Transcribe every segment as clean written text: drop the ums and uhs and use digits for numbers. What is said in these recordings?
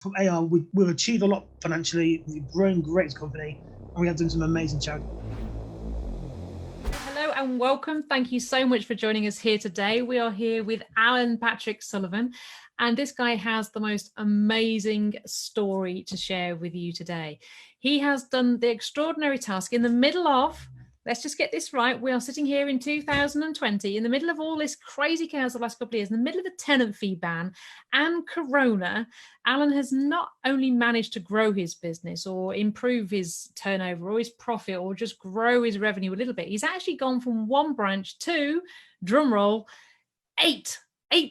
From AR, we've achieved a lot financially, we've grown great as a company, and we have done some amazing charity. Hello and welcome. Thank you so much for joining us here today. We are here with Agent Patrick Sullivan, and this guy has the most amazing story to share with you today. He has done the extraordinary task in the middle of, let's just get this right, we are sitting here in 2020, in the middle of all this crazy chaos the last couple of years, in the middle of the tenant fee ban and Corona. Alan has not only managed to grow his business or improve his turnover or his profit or just grow his revenue a little bit. He's actually gone from one branch to, drumroll, eight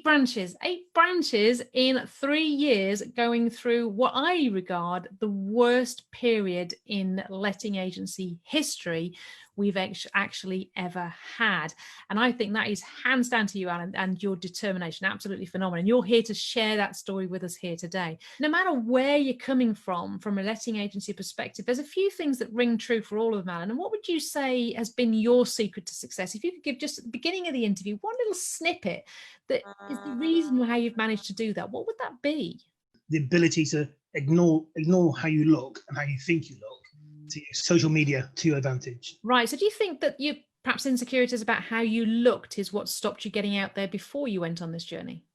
branches in 3 years, going through what I regard the worst period in letting agency history we've actually ever had. And I think that is hands down to you, Alan, and your determination. Absolutely phenomenal. And you're here to share that story with us here today. No matter where you're coming from a letting agency perspective, there's a few things that ring true for all of them, Alan. And what would you say has been your secret to success? If you could give just at the beginning of the interview one little snippet that is the reason how you've managed to do that, what would that be? The ability to ignore how you look and how you think you look, to use social media to your advantage. Right. So do you think that you perhaps insecurities about how you looked is what stopped you getting out there before you went on this journey?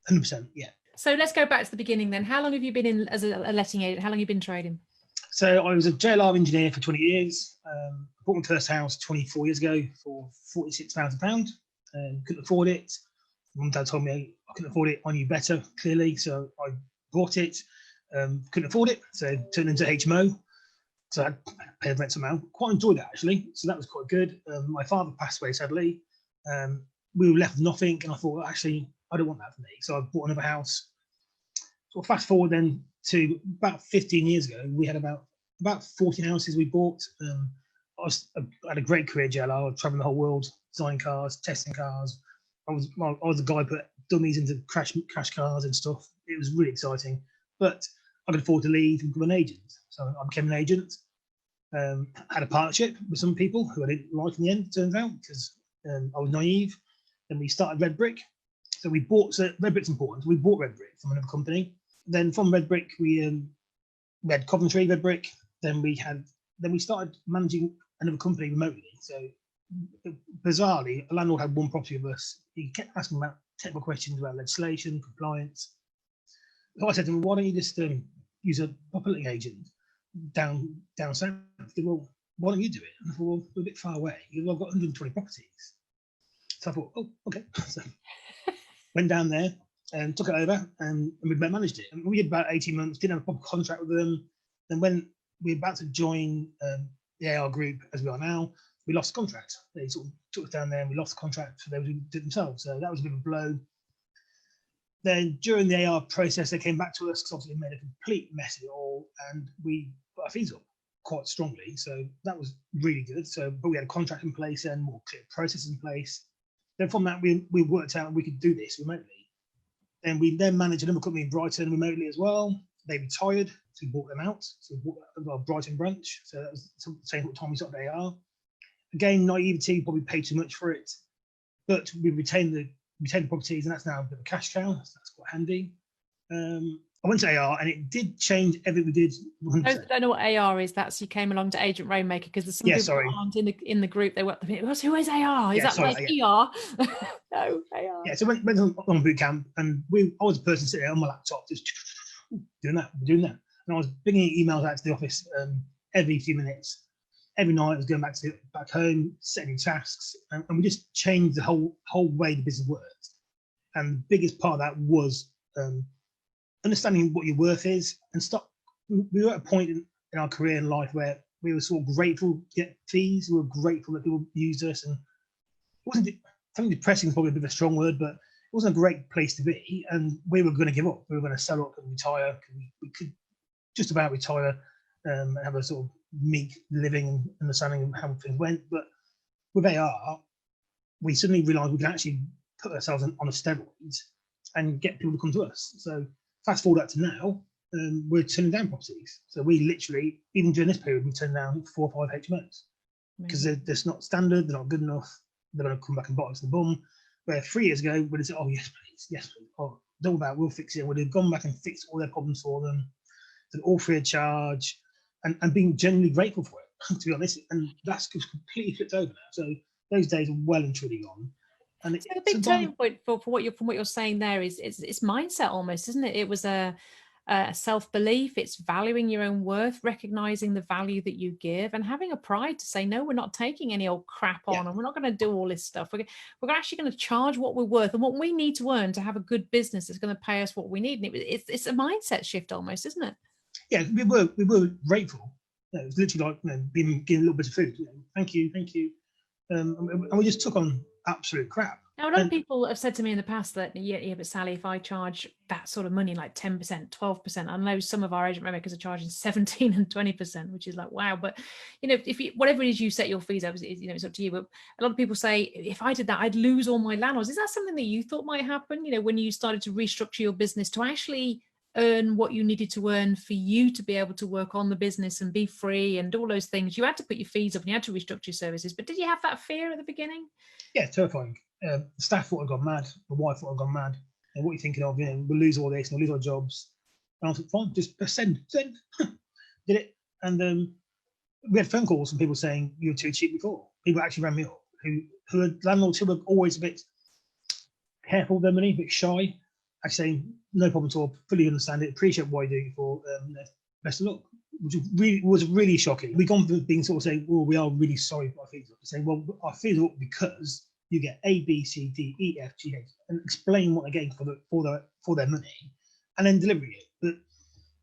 100%, yeah. So let's go back to the beginning then. How long have you been in as a letting agent? How long have you been trading? So I was a JLR engineer for 20 years. Bought my first house 24 years ago for £46,000. Couldn't afford it. Mum and Dad told me I couldn't afford it. I knew better, clearly. So I bought it. Couldn't afford it. So turned into HMO. So I paid rent somehow. Quite enjoyed that, actually. So that was quite good. My father passed away, sadly. We were left with nothing. And I thought, well, actually, I don't want that for me. So I bought another house. So fast forward then to about 15 years ago, we had about 14 houses we bought. I had a great career at JLR. I was traveling the whole world, designing cars, testing cars. I was the guy who put dummies into crash cars and stuff. It was really exciting. But I could afford to leave and become an agent. So I became an agent. Had a partnership with some people who I didn't like in the end, it turns out, because I was naive. Then we started Red Brick. So Red Brick's important. We bought Red Brick from another company. Then from Red Brick, we had Coventry Red Brick. Then we started managing another company remotely. So bizarrely, a landlord had one property with us. He kept asking about technical questions about legislation, compliance. So I said to him, why don't you just use a property agent down south? He said, well, why don't you do it? And I thought, well, we're a bit far away. He said, well, I've got 120 properties. So I thought, oh, okay. So went down there and took it over and we managed it. And we did about 18 months, didn't have a proper contract with them. Then when we were about to join the AR group as we are now, we lost the contract. They sort of took us down there and we lost the contract for them to do it themselves. So that was a bit of a blow. Then during the AR process, they came back to us because obviously we made a complete mess of it all, and we put our fees up quite strongly. So that was really good. But we had a contract in place and more clear processes in place. Then from that, we worked out we could do this remotely. Then we managed another company in Brighton remotely as well. They retired, so we bought them out. So we bought our Brighton branch. So that was the same time we started AR. Again, naivety, probably paid too much for it, but we retained the properties, and that's now a bit of a cash cow. That's quite handy. I went to AR, and it did change everything we did. Those that don't know what AR is, that's you came along to Agent Rainmaker, because there's some people aren't in the group. They went, who is AR? Is that like ER? No, AR. Yeah, so went on boot camp, and I was a person sitting there on my laptop just doing that. And I was bringing emails out to the office every few minutes. Every night I was going back home, setting tasks, and we just changed the whole way the business worked. And the biggest part of that was understanding what your worth is, and stop. We were at a point in our career and life where we were sort of grateful to get fees. We were grateful that people used us, and it wasn't. I think depressing is probably a bit of a strong word, but it wasn't a great place to be. And we were going to give up. We were going to sell up and retire. We could just about retire and have a sort of meek living and understanding of how things went. But with AR, we suddenly realised we can actually put ourselves on a steroid and get people to come to us. So fast forward up to now, we're turning down properties. So we literally, even during this period, we turned down 4 or 5 HMOs because they're not standard, they're not good enough. They're going to come back and bite us in the bum. Where 3 years ago, when they said, "Oh yes, please, yes, please," oh, don't worry about it, we'll fix it. We'll have gone back and fixed all their problems for them, all free of charge, and being genuinely grateful for it, to be honest. And that's just completely flipped over now. So those days are well and truly gone. And so the big turning point for what you're saying there is it's mindset almost, isn't it? It was a self-belief. It's valuing your own worth, recognizing the value that you give, and having a pride to say, no, we're not taking any old crap on, and we're not going to do all this stuff. We're actually going to charge what we're worth and what we need to earn to have a good business that's going to pay us what we need. And it's a mindset shift almost, isn't it? Yeah, we were grateful. It was literally like being given a little bit of food. Thank you. And we just took on absolute crap. Now, a lot of people have said to me in the past that, yeah, but Sally, if I charge that sort of money, like 10%, 12%, I know some of our agent rainmakers are charging 17 and 20%, which is like, wow. But, if whatever it is you set your fees up, it's up to you. But a lot of people say, if I did that, I'd lose all my landlords. Is that something that you thought might happen, when you started to restructure your business to actually earn what you needed to earn for you to be able to work on the business and be free and all those things? You had to put your fees up and you had to restructure your services. But did you have that fear at the beginning? Yeah, terrifying. The staff thought I'd gone mad. My wife thought I'd gone mad. And what are you thinking of? We'll lose all this and we'll lose our jobs. And I was like, fine, just send. Did it. And we had phone calls from people saying you were too cheap before. People actually rang me up who are landlords who were always a bit careful with their money, a bit shy. Actually saying, no problem at all, fully understand it, appreciate what you're doing it for, best of luck. Which was really shocking. We've gone from being sort of saying, well, we are really sorry for our fees up, to saying, well, our fees are up because you get A, B, C, D, E, F, G, H, and explain what they're getting for their money, and then deliver it. But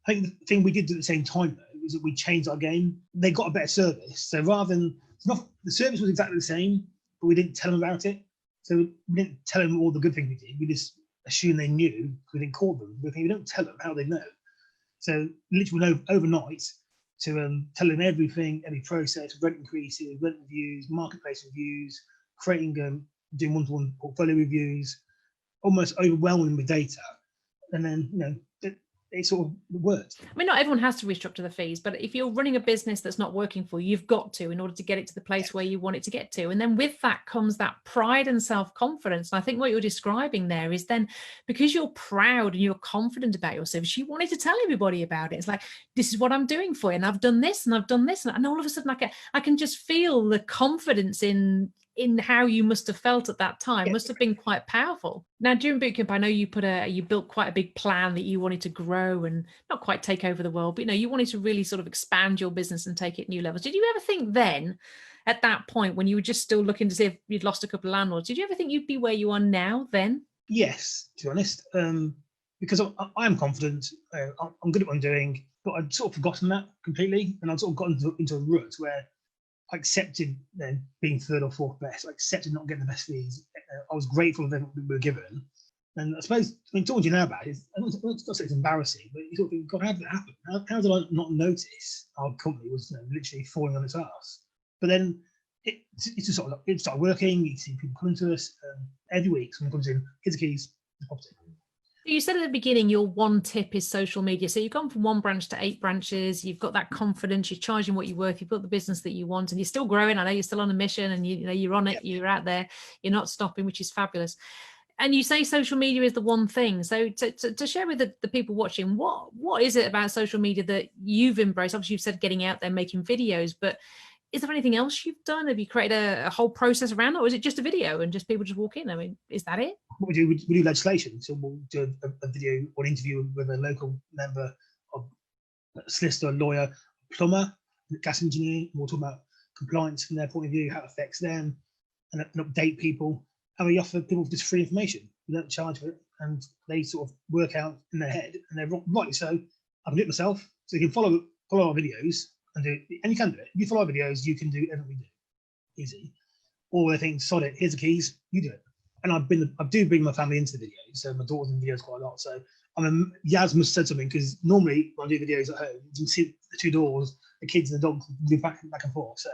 I think the thing we did at the same time though is that we changed our game. They got a better service, so rather than the service was exactly the same, but we didn't tell them about it. So we didn't tell them all the good things we did. We just assumed they knew. We didn't call them. We don't tell them how they know. So literally overnight to tell them everything, every process, rent increases, rent reviews, marketplace reviews, creating, doing one-to-one portfolio reviews, almost overwhelming with data. And then, it sort of worked. I mean, not everyone has to restructure the fees, but if you're running a business that's not working for you, you've got to, in order to get it to the place where you want it to get to. And then with that comes that pride and self-confidence. And I think what you're describing there is then, because you're proud and you're confident about your service, you wanted to tell everybody about it. It's like, this is what I'm doing for you, and I've done this and I've done this. And all of a sudden I can just feel the confidence in how you must have felt at that time. Must have been quite powerful. Now, during bootcamp, I know you built quite a big plan that you wanted to grow and not quite take over the world, but you wanted to really sort of expand your business and take it new levels. Did you ever think then, at that point, when you were just still looking to see if you'd lost a couple of landlords, did you ever think you'd be where you are now then? Yes, to be honest, because I am confident. I'm good at what I'm doing, but I'd sort of forgotten that completely, and I'd sort of gotten into a rut where I accepted being third or fourth best. I accepted not getting the best fees. I was grateful of everything we were given. And I suppose, talking to you now about it, I'm not saying it's embarrassing, but you sort of think, God, how did that happen? How did I not notice our company was literally falling on its arse? But then it started working. You see people coming to us every week. Someone comes in, here's the keys, the property. You said at the beginning, your one tip is social media. So you've gone from 1 branch to 8 branches. You've got that confidence. You're charging what you're worth. You've got the business that you want, and you're still growing. I know you're still on a mission, and you're on it. You're out there. You're not stopping, which is fabulous. And you say social media is the one thing. So to share with the people watching, what is it about social media that you've embraced? Obviously, you've said getting out there, making videos, but is there anything else you've done? Have you created a whole process around it, or is it just a video and just people just walk in? I mean, is that it? What we do legislation. So we'll do a video or an interview with a local member of a solicitor, lawyer, plumber, gas engineer. We'll talk about compliance from their point of view, how it affects them, and update people. And we offer people just free information. We don't charge for it, and they sort of work out in their head, and they're right. So I can do it myself. So you can follow our videos and do it, and you can do it. If you follow our videos, you can do everything we do. Easy. Or they think, sod it, here's the keys, you do it. And I do bring my family into the videos. So my daughter's in videos quite a lot. So Yaz must have said something, because normally when I do videos at home, you can see the 2 doors, the kids and the dog move back and forth. So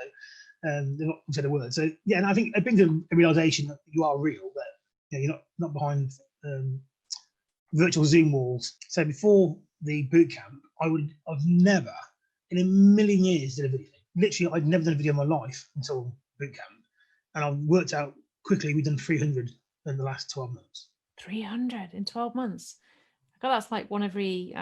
they're not said a word. So yeah, and I think it brings a realization that you are real, that you're not behind virtual Zoom walls. So before the boot camp, I've never in a million years did a video. Literally, I'd never done a video in my life until boot camp, and I've worked out quickly. We've done 300 in the last 12 months. 300 in 12 months. God, that's like one every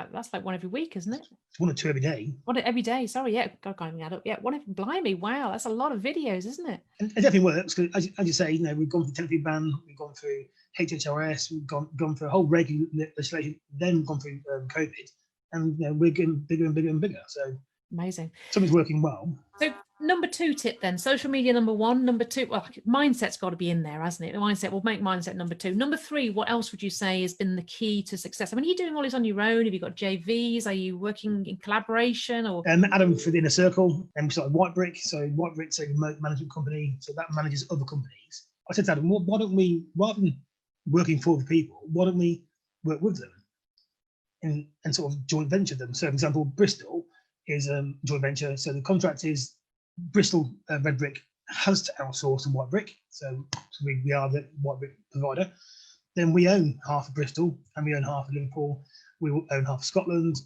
week, isn't it? It's 1 or 2 every day. One every day. Sorry, yeah. God, can't even add up. Yeah, one every. Blimey, wow, that's a lot of videos, isn't it? And it definitely works because, as you say, we've gone through tenancy ban, we've gone through HHRS, we've gone through a whole regular legislation, then we've gone through COVID, and we're getting bigger and bigger and bigger. So amazing. Something's working well. So number 2 tip then, social media number 1, number 2, well, mindset's got to be in there, hasn't it? The mindset, we'll make mindset number 2. Number 3, what else would you say has been the key to success? I mean, are you doing all this on your own? Have you got JVs? Are you working in collaboration? Or Adam for the Inner Circle, and we started White Brick. So White Brick's a remote management company, so that manages other companies. I said to Adam, why don't we, rather than working for the people, why don't we work with them and sort of joint venture them? So, for example, Bristol is a joint venture. So the contract is Bristol Red Brick has to outsource to White Brick. So we are the White Brick provider. Then we own half of Bristol and we own half of Liverpool. We will own half of Scotland,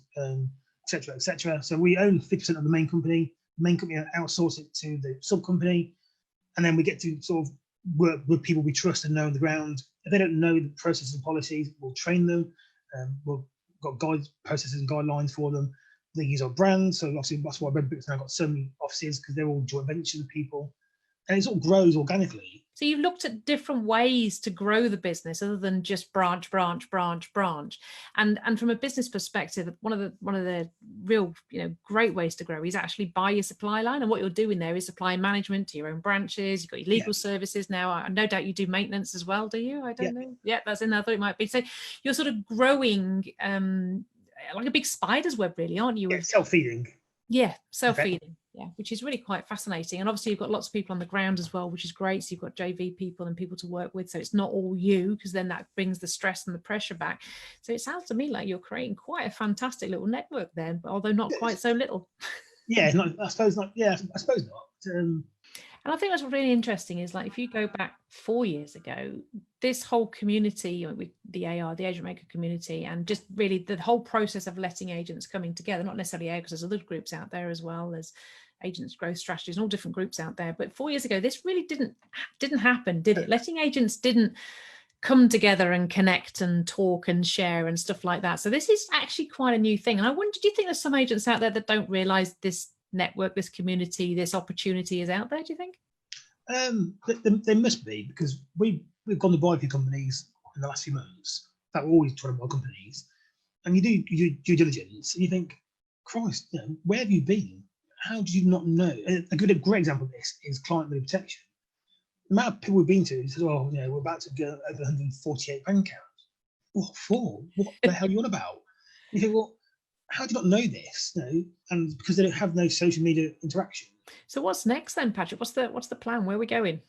etc., etc. So we own 50% of the main company. The main company outsource it to the sub company, and then we get to sort of work with people we trust and know on the ground. If they don't know the processes and policies, we'll train them. We've got guides, processes and guidelines for them. They use our brand, so obviously that's why Red Brick's now got so many offices, because they're all joint ventures with people, and it sort of grows organically. So you've looked at different ways to grow the business other than just branch. And from a business perspective, one of the real great ways to grow is actually buy your supply line. And what you're doing there is supply management to your own branches. You've got your legal services now. I no doubt you do maintenance as well, do you? I don't know. Yeah, that's another. It might be. So you're sort of growing like a big spider's web, really, aren't you? Yeah, self-feeding. Yeah, self-feeding. Yeah, which is really quite fascinating. And obviously you've got lots of people on the ground as well, which is great. So you've got JV people and people to work with. So it's not all you, because then that brings the stress and the pressure back. So it sounds to me like you're creating quite a fantastic little network then, although not quite so little. Yeah, I suppose not. Yeah, I suppose not. And I think what's really interesting is, like, if you go back 4 years ago, this whole community with the AR, the Agent Maker community, and just really the whole process of letting agents coming together, not necessarily AR, because there's other groups out there as well. There's agents growth strategies and all different groups out there. But 4 years ago, this really didn't happen, did it? Letting agents didn't come together and connect and talk and share and stuff like that. So this is actually quite a new thing. And I wonder, do you think there's some agents out there that don't realize this network, this community, this opportunity is out there, do you think? There must be, because we've gone to buy a few companies in the last few months that we're always trying to buy companies, and you do due diligence and you think, Christ, where have you been? How did you not know? A great example of this is client money protection. The amount of people we've been to says, oh, we're about to go over 148 bank accounts. What for? What the hell are you on about? You think, well, how do you not know this? And because they don't have no social media interaction. So what's next then, Patrick? What's the plan? Where are we going?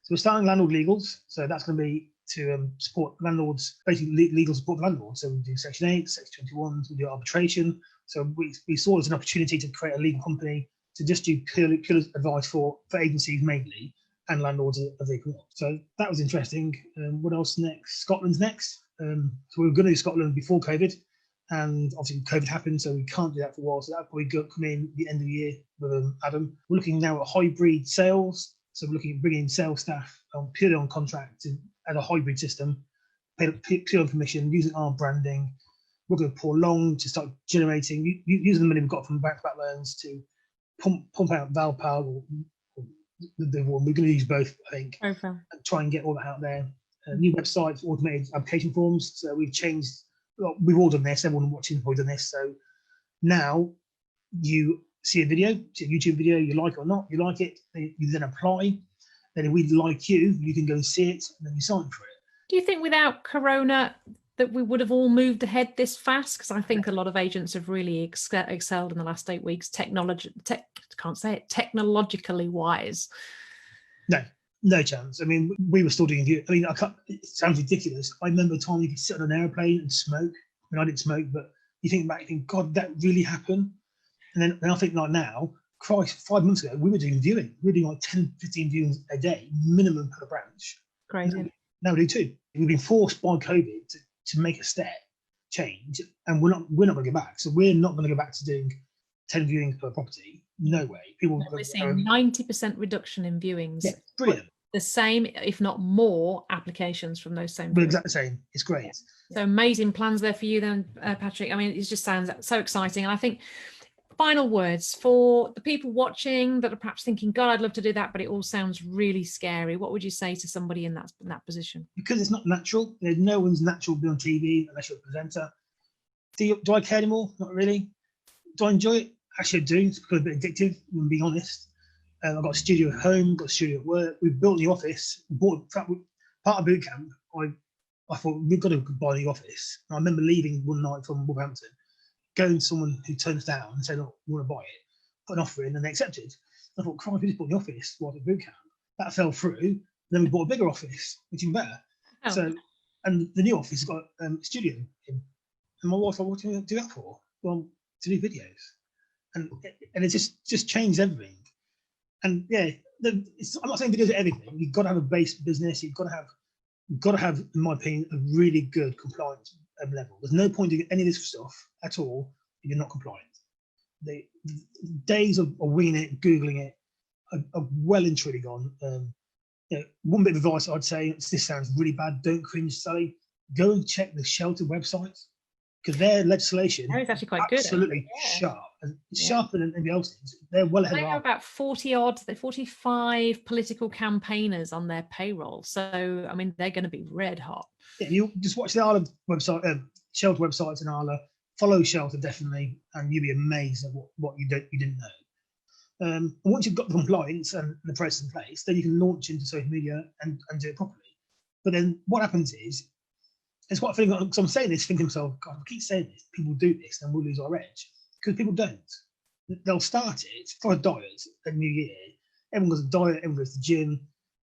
So we're starting landlord legals. So that's going to be to support landlords, basically legal support for landlords. So we do Section 8, Section 21, we do arbitration. So we saw it as an opportunity to create a legal company to just do pure advice for agencies mainly, and landlords as they come up. So that was interesting. What else next? Scotland's next. So we were going to do Scotland before COVID. And obviously COVID happened, so we can't do that for a while. So that'll probably come in the end of the year with Adam. We're looking now at hybrid sales. So we're looking at bringing sales staff purely on contract at a hybrid system, purely on commission, using our branding. We're going to pour long to start generating, using the money we've got from back-to-back loans to pump out Valpower. We're going to use both, I think, and try and get all that out there. New websites, automated application forms. So we've changed. Well, we've all done this. Everyone watching has done this. So now you see a video, see a YouTube video, you like it or not, you like it, you then apply. Then if we like you, you can go and see it, and then you sign for it. Do you think without Corona that we would have all moved ahead this fast? Because I think a lot of agents have really excelled in the last 8 weeks, technologically wise. No chance. I mean, we were still doing view. I mean, it sounds ridiculous. I remember a time you could sit on an airplane and smoke. I mean, I didn't smoke, but you think back, you think, God, that really happened. And then I think, like now, Christ, 5 months ago, we were doing viewing. We were doing like 10, 15 viewings a day, minimum per branch. Crazy. Now we do too. We've been forced by COVID to make a step change, and we're not going to go back. So we're not going to go back to doing 10 viewings per property. No way. We're seeing 90% reduction in viewings. Yeah, brilliant. the same, if not more, applications from those same. But exactly the same. It's great. So amazing plans there for you then, Patrick. I mean, it just sounds so exciting. And I think final words for the people watching that are perhaps thinking, God, I'd love to do that, but it all sounds really scary. What would you say to somebody in that position? Because it's not natural. No one's natural to be on TV unless you're a presenter. Do I care anymore? Not really. Do I enjoy it? Actually, I do. It's a bit addictive, I'm being honest. I've got a studio at home, got a studio at work. We've built a new office. Part of boot camp, I thought we've got to buy a new office. And I remember leaving one night from Wolverhampton, going to someone who turned us down and said, "Oh, we want to buy it," put an offer in, and they accepted. I thought, "Crikey, we just bought the office while at boot camp." That fell through. Then we bought a bigger office, which is even better. Oh. So, and the new office has got a studio in. And my wife thought, "What do you do that for?" Well, to do videos, and it just changed everything. And yeah, I'm not saying videos are everything. You've got to have a base business. You've got to have, in my opinion, a really good compliance level. There's no point doing any of this stuff at all if you're not compliant. The days of winging it, googling it, are well and truly gone. One bit of advice I'd say, this sounds really bad. Don't cringe, Sally. Go and check the shelter website, because their legislation is actually quite good. Absolutely sharp. And it's sharper than anybody else's. They're well ahead of ours. About 45 political campaigners on their payroll. So, I mean, they're going to be red hot. Yeah, you just watch the Arla website, shelter websites in Arla. Follow shelter definitely, and you'll be amazed at what you didn't know. And once you've got the compliance and the process in place, then you can launch into social media and do it properly. But then what happens is, it's quite funny, because I'm saying this, thinking to myself, God, I keep saying this, people do this, and we'll lose our edge. Because people don't. They'll start it for a diet, a new year. Everyone goes to diet, everyone goes to the gym.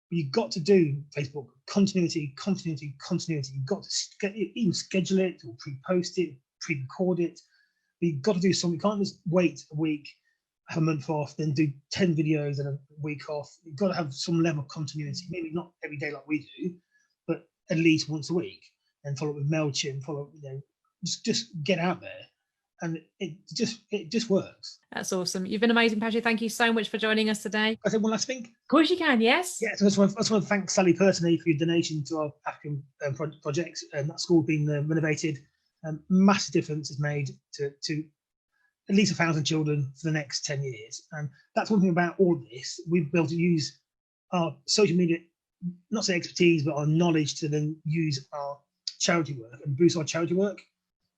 But you've got to do Facebook continuity. You've got to even schedule it or pre-post it, pre-record it. But you've got to do something. You can't just wait a week, have a month off, then do 10 videos and a week off. You've got to have some level of continuity. Maybe not every day like we do, but at least once a week. And follow up with MailChimp, just get out there. And it just works. That's awesome. You've been amazing, Patrick. Thank you so much for joining us today. I said one last thing. Of course you can, yes. Yeah, so I just want to thank Sally personally for your donation to our African project. That school being renovated. Massive difference is made to at least 1,000 children for the next 10 years. And that's one thing about all of this. We've been able to use our social media, not say expertise, but our knowledge to then use our charity work and boost our charity work.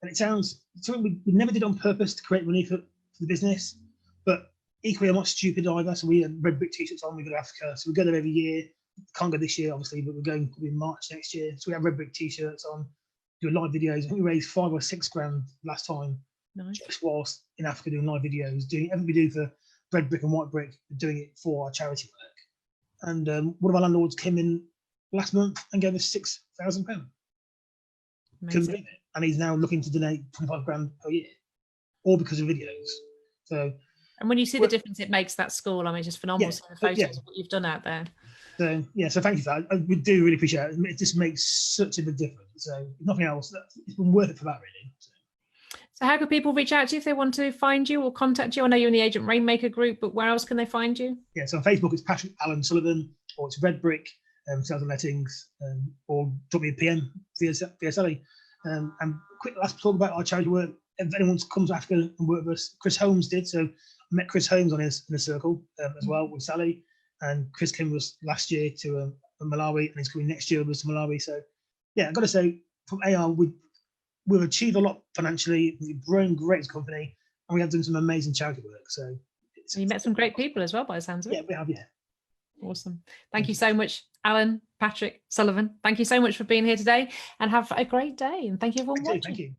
And it sounds something we never did on purpose to create money for the business, but equally I'm not stupid either. So we had red brick t-shirts on, we go to Africa, so we go there every year. Can't go this year obviously, but we're going in March next year. So we have red brick t-shirts on, do live videos. I think we raised 5 or 6 grand last time. Nice. Just whilst in Africa doing live videos, doing everything we do for red brick and white brick, doing it for our charity work. And one of our landlords came in last month and gave us £6,000. Couldn't believe it. And he's now looking to donate 25 grand per year, all because of videos. So, and when you see the difference it makes that school, I mean, it's just phenomenal. Seeing the photos of what you've done out there. So so thank you for that. We do really appreciate it. It just makes such a big difference. So if nothing else, it's been worth it for that, really. So how can people reach out to you if they want to find you or contact you? I know you're in the Agent Rainmaker group, but where else can they find you? Yeah, so on Facebook it's Patrick Alan Sullivan, or it's Red Brick Sales and Lettings, or drop me a PM via Sally. And quick last talk about our charity work. If anyone comes to Africa and work with us, Chris Holmes did. So I met Chris Holmes in a circle as well with Sally. And Chris came with us last year to Malawi, and he's coming next year with us to Malawi. So yeah, I've got to say, from AR, we've achieved a lot financially. We've grown great as a company, and we have done some amazing charity work. So you met some great people as well, by the sounds of it. Yeah, we have. Yeah. Awesome. Thank you so much, Alan Patrick Sullivan. Thank you so much for being here today, and have a great day. And thank you everyone watching. Thank you.